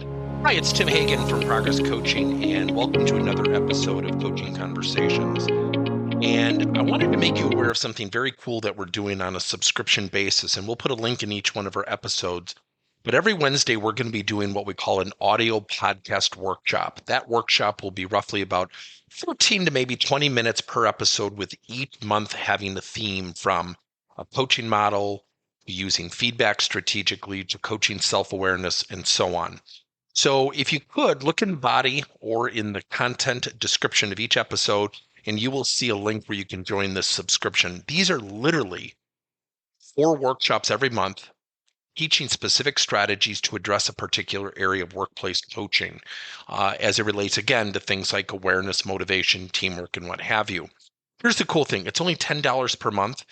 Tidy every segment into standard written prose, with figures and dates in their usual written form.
Hi, it's Tim Hagen from Progress Coaching, and welcome to another episode of Coaching Conversations. And I wanted to make you aware of something very cool that we're doing on a subscription basis, and we'll put a link in each one of our episodes. But every Wednesday, we're going to be doing what we call an audio podcast workshop. That workshop will be roughly about 14 to maybe 20 minutes per episode, with each month having a theme from a coaching model, using feedback strategically, to coaching self-awareness, and so on. So if you could, look in the body or in the content description of each episode, and you will see a link where you can join this subscription. These are literally 4 workshops every month, teaching specific strategies to address a particular area of workplace coaching, as it relates, again, to things like awareness, motivation, teamwork, and what have you. Here's the cool thing. It's only $10 per month,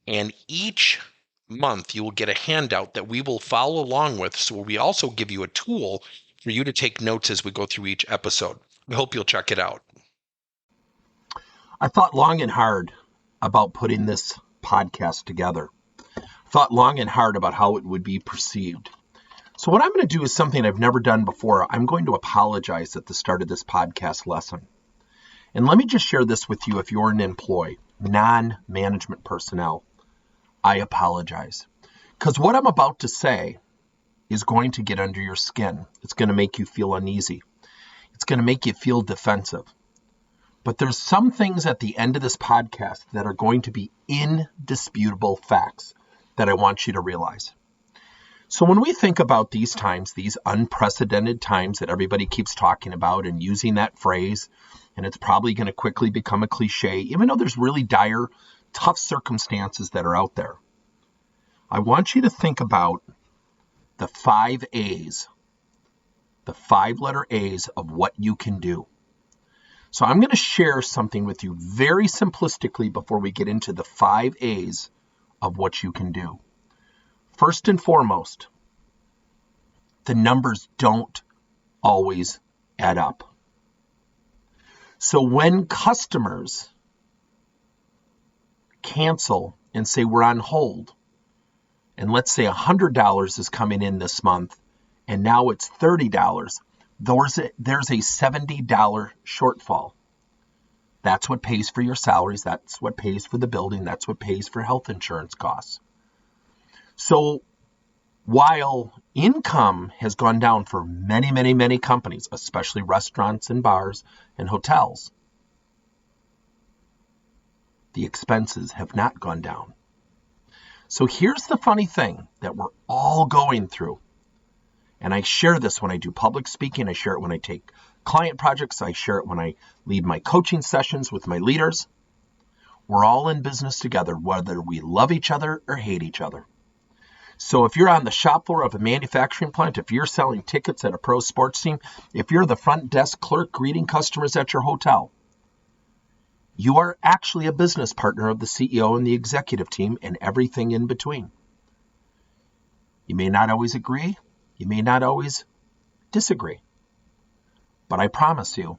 and each month you will get a handout that we will follow along with. So we also give you a tool for you to take notes as we go through each episode. We hope you'll check it out. I thought long and hard about putting this podcast together. Thought long and hard about how it would be perceived. So what I'm going to do is something I've never done before. I'm going to apologize at the start of this podcast lesson. And let me just share this with you. If you're an employee, non-management personnel, I apologize. Because what I'm about to say is going to get under your skin. It's going to make you feel uneasy. It's going to make you feel defensive. But there's some things at the end of this podcast that are going to be indisputable facts that I want you to realize. So when we think about these times, these unprecedented times that everybody keeps talking about and using that phrase, and it's probably going to quickly become a cliche, even though there's really dire, tough circumstances that are out there, I want you to think about the 5 A's, the 5-letter A's of what you can do. So I'm going to share something with you very simplistically before we get into the 5 A's of what you can do. First and foremost, the numbers don't always add up. So when customers cancel and say we're on hold, and let's say $100 is coming in this month, and now it's $30, there's a $70 shortfall. That's what pays for your salaries. That's what pays for the building. That's what pays for health insurance costs. So while income has gone down for many, many, many companies, especially restaurants and bars and hotels, the expenses have not gone down. So here's the funny thing that we're all going through. And I share this when I do public speaking. I share it when I take client projects. I share it when I lead my coaching sessions with my leaders. We're all in business together, whether we love each other or hate each other. So if you're on the shop floor of a manufacturing plant, if you're selling tickets at a pro sports team, if you're the front desk clerk greeting customers at your hotel, you are actually a business partner of the CEO and the executive team and everything in between. You may not always agree. You may not always disagree. But I promise you,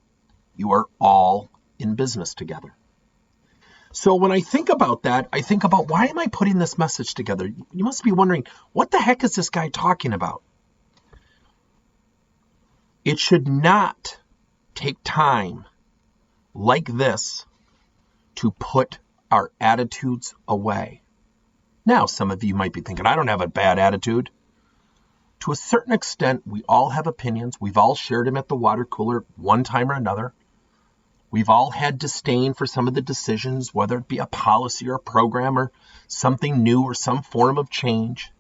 you are all in business together. So when I think about that, I think about, why am I putting this message together? You must be wondering, what the heck is this guy talking about? It should not take time like this to put our attitudes away. Now, some of you might be thinking, I don't have a bad attitude. To a certain extent, we all have opinions. We've all shared them at the water cooler one time or another. We've all had disdain for some of the decisions, whether it be a policy or a program or something new or some form of change.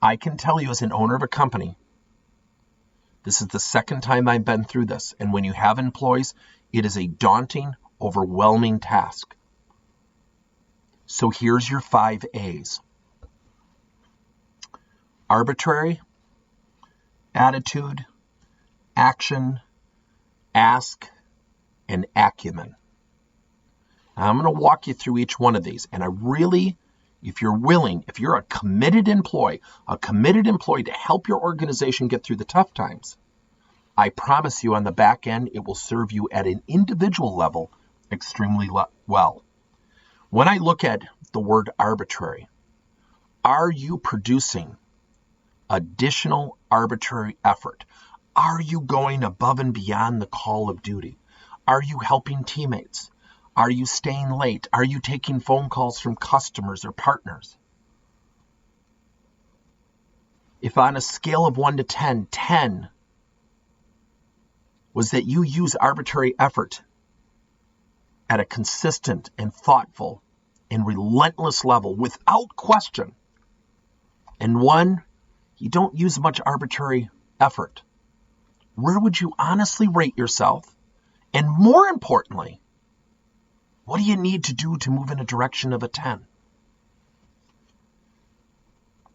I can tell you, as an owner of a company, this is the second time I've been through this. And when you have employees, it is a daunting, overwhelming task. So here's your 5 A's. Arbitrary, attitude, action, ask, and acumen. Now, I'm going to walk you through each one of these. And I really, if you're willing, if you're a committed employee to help your organization get through the tough times, I promise you on the back end, it will serve you at an individual level extremely well. When I look at the word arbitrary, are you producing additional arbitrary effort. Are you going above and beyond the call of duty? Are you helping teammates? Are you staying late? Are you taking phone calls from customers or partners? If on a scale of 1 to 10, 10 was that you use arbitrary effort at a consistent and thoughtful and relentless level without question, and 1, you don't use much arbitrary effort, where would you honestly rate yourself? And more importantly, what do you need to do to move in a direction of a 10?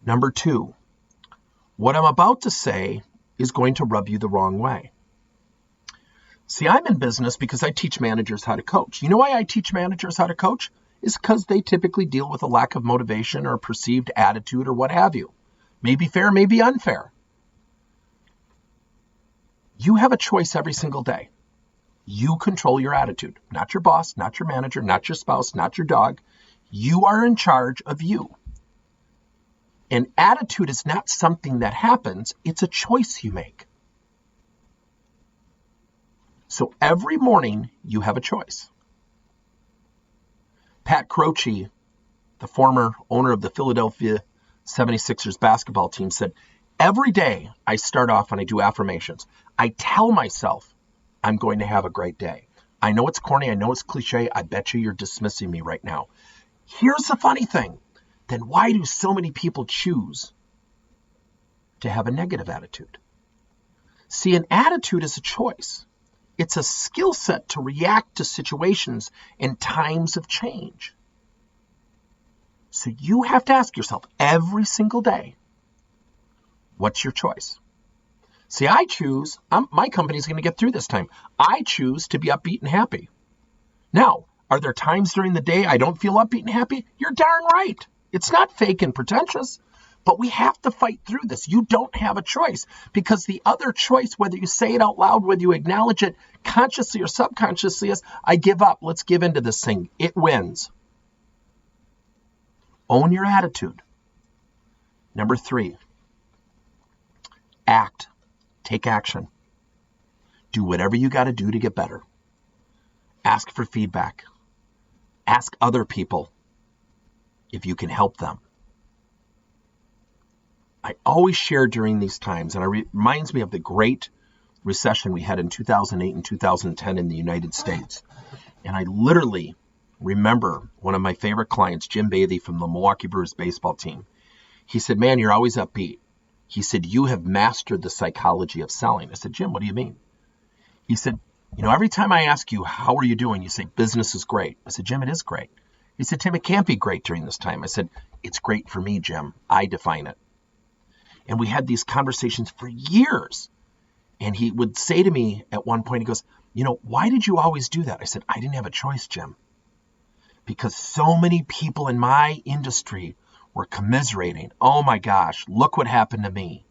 Number 2, what I'm about to say is going to rub you the wrong way. See, I'm in business because I teach managers how to coach. You know why I teach managers how to coach? It's because they typically deal with a lack of motivation or perceived attitude or what have you. Maybe fair, maybe unfair. You have a choice every single day. You control your attitude, not your boss, not your manager, not your spouse, not your dog. You are in charge of you. And attitude is not something that happens, it's a choice you make. So every morning you have a choice. Pat Croce, the former owner of the Philadelphia 76ers basketball team, said, every day I start off and I do affirmations. I tell myself I'm going to have a great day. I know it's corny, I know it's cliche, I bet you're dismissing me right now. Here's the funny thing. Then why do so many people choose to have a negative attitude? See, an attitude is a choice. It's a skill set to react to situations and times of change. So you have to ask yourself every single day, what's your choice? See, I choose, my company's going to get through this time. I choose to be upbeat and happy. Now, are there times during the day I don't feel upbeat and happy? You're darn right. It's not fake and pretentious, but we have to fight through this. You don't have a choice, because the other choice, whether you say it out loud, whether you acknowledge it consciously or subconsciously, is, I give up. Let's give into this thing. It wins. Own your attitude. Number 3, act. Take action. Do whatever you got to do to get better. Ask for feedback. Ask other people if you can help them. I always share during these times, and it reminds me of the great recession we had in 2008 and 2010 in the United States. And I literally remember one of my favorite clients, Jim Bathy from the Milwaukee Brewers baseball team. He said, man, you're always upbeat. He said, you have mastered the psychology of selling. I said, Jim, what do you mean? He said, every time I ask you, how are you doing? You say, business is great. I said, Jim, it is great. He said, Tim, it can't be great during this time. I said, it's great for me, Jim. I define it. And we had these conversations for years. And he would say to me at one point, he goes, why did you always do that? I said, I didn't have a choice, Jim. Because so many people in my industry were commiserating. Oh my gosh, look what happened to me.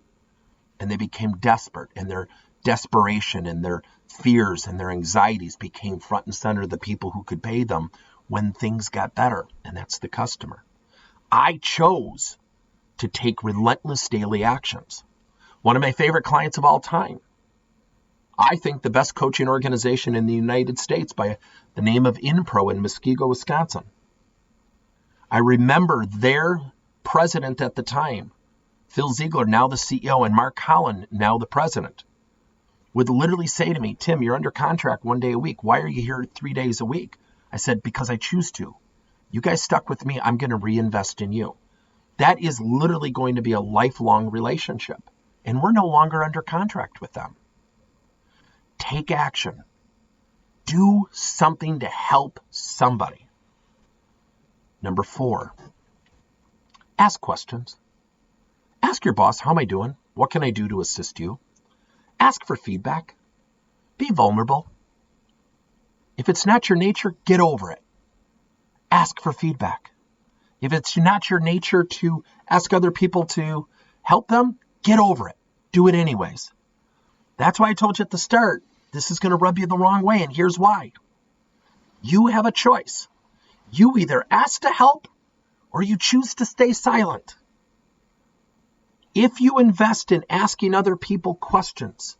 And they became desperate, and their desperation and their fears and their anxieties became front and center of the people who could pay them when things got better, and that's the customer. I chose to take relentless daily actions. One of my favorite clients of all time, I think the best coaching organization in the United States by the name of Inpro in Muskego, Wisconsin. I remember their president at the time, Phil Ziegler, now the CEO, and Mark Holland, now the president, would literally say to me, Tim, you're under contract 1 day a week. Why are you here 3 days a week? I said, because I choose to. You guys stuck with me. I'm going to reinvest in you. That is literally going to be a lifelong relationship. And we're no longer under contract with them. Take action. Do something to help somebody. Number 4, ask questions. Ask your boss, how am I doing? What can I do to assist you? Ask for feedback. Be vulnerable. If it's not your nature, get over it. Ask for feedback. If it's not your nature to ask other people to help them, get over it. Do it anyways. That's why I told you at the start, this is going to rub you the wrong way, and here's why. You have a choice. You either ask to help or you choose to stay silent. If you invest in asking other people questions,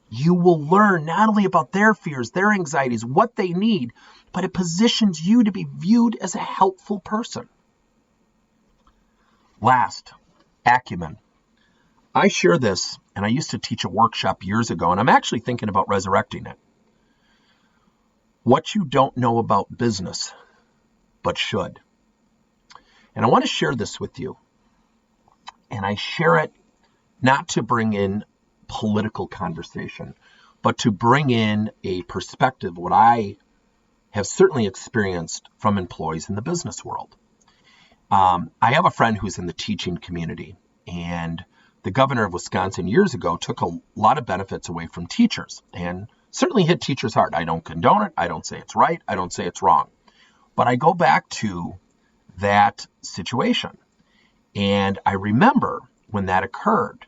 you will learn not only about their fears, their anxieties, what they need, but it positions you to be viewed as a helpful person. Last, Acumen. I share this, and I used to teach a workshop years ago, and I'm actually thinking about resurrecting it. What you don't know about business, but should. And I want to share this with you. And I share it not to bring in political conversation, but to bring in a perspective, what I have certainly experienced from employees in the business world. I have a friend who's in the teaching community, and the governor of Wisconsin years ago took a lot of benefits away from teachers and certainly hit teachers hard. I don't condone it. I don't say it's right. I don't say it's wrong. But I go back to that situation. And I remember when that occurred,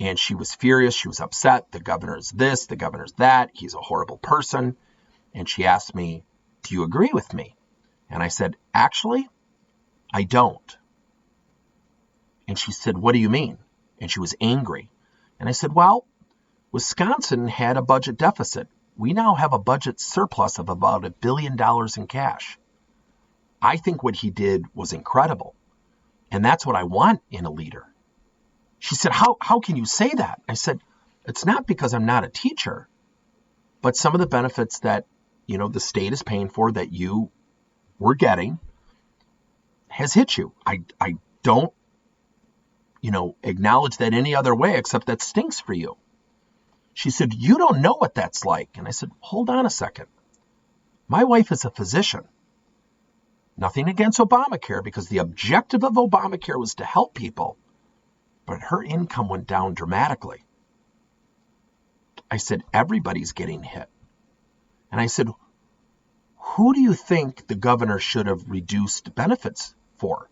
and she was furious. She was upset. The governor's this, the governor's that. He's a horrible person. And she asked me, do you agree with me? And I said, actually, I don't. And she said, what do you mean? And she was angry. And I said, well, Wisconsin had a budget deficit. We now have a budget surplus of about $1 billion in cash. I think what he did was incredible. And that's what I want in a leader. She said, how can you say that? I said, it's not because I'm not a teacher, but some of the benefits that, the state is paying for that you were getting has hit you. I don't, acknowledge that any other way except that stinks for you. She said, you don't know what that's like. And I said, hold on a second. My wife is a physician. Nothing against Obamacare, because the objective of Obamacare was to help people, but her income went down dramatically. I said, everybody's getting hit. And I said, who do you think the governor should have reduced benefits for?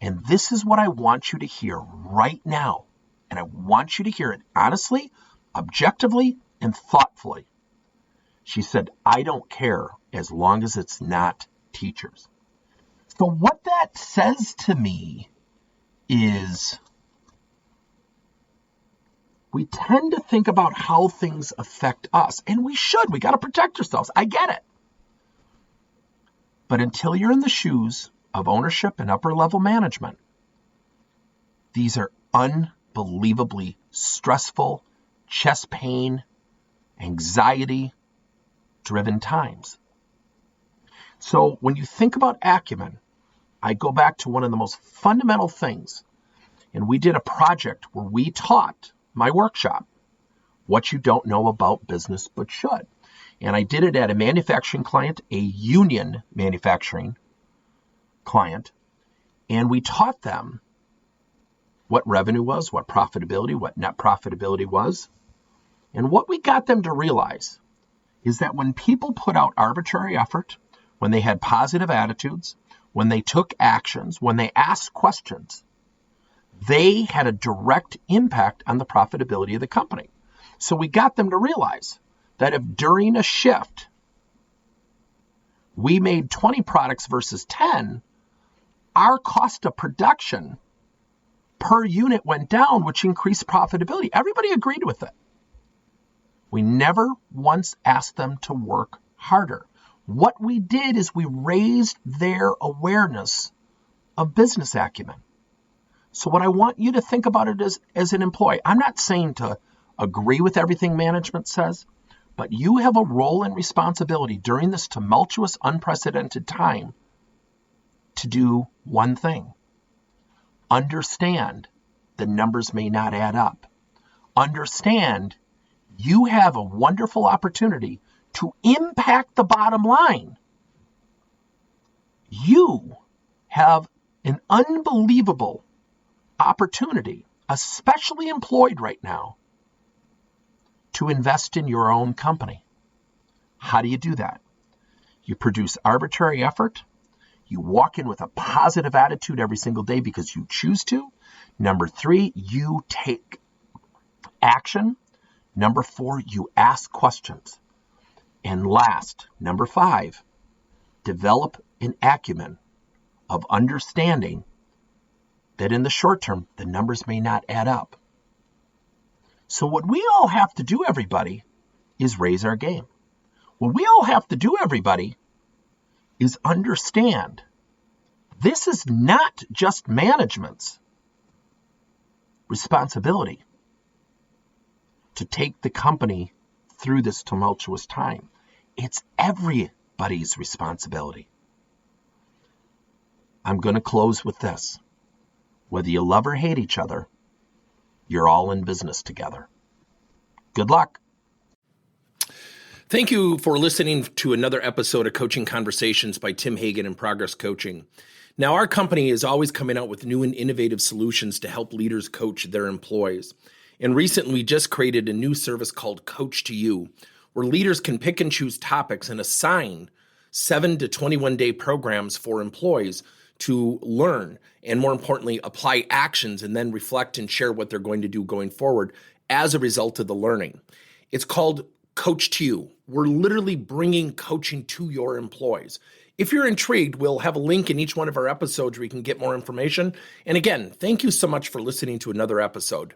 And this is what I want you to hear right now. And I want you to hear it honestly, objectively, and thoughtfully. She said, I don't care as long as it's not teachers. So what that says to me is we tend to think about how things affect us, and we should. We got to protect ourselves. I get it. But until you're in the shoes of ownership and upper level management, these are unbelievably stressful, chest pain, anxiety-driven times. So when you think about Acumen, I go back to one of the most fundamental things. And we did a project where we taught my workshop what you don't know about business but should. And I did it at a manufacturing client, a union manufacturing client. And we taught them what revenue was, what profitability, what net profitability was. And what we got them to realize is that when people put out arbitrary effort, when they had positive attitudes, when they took actions, when they asked questions, they had a direct impact on the profitability of the company. So we got them to realize that if during a shift we made 20 products versus 10, our cost of production per unit went down, which increased profitability. Everybody agreed with it. We never once asked them to work harder. What we did is we raised their awareness of business acumen. So what I want you to think about it as an employee, I'm not saying to agree with everything management says, but you have a role and responsibility during this tumultuous, unprecedented time to do one thing. Understand the numbers may not add up. Understand you have a wonderful opportunity to impact the bottom line. You have an unbelievable opportunity, especially employed right now, to invest in your own company. How do you do that? You produce arbitrary effort. You walk in with a positive attitude every single day because you choose to. Number 3, you take action. Number 4, you ask questions. And last, number 5, develop an acumen of understanding that in the short term, the numbers may not add up. So what we all have to do, everybody, is raise our game. What we all have to do, everybody, is understand this is not just management's responsibility to take the company through this tumultuous time. It's everybody's responsibility. I'm going to close with this. Whether you love or hate each other, you're all in business together. Good luck. Thank you for listening to another episode of Coaching Conversations by Tim Hagen and Progress Coaching. Now, our company is always coming out with new and innovative solutions to help leaders coach their employees. And recently, we just created a new service called Coach to You, where leaders can pick and choose topics and assign 7 to 21-day programs for employees to learn and, more importantly, apply actions and then reflect and share what they're going to do going forward as a result of the learning. It's called Coach to You. We're literally bringing coaching to your employees. If you're intrigued, we'll have a link in each one of our episodes where you can get more information. And again, thank you so much for listening to another episode.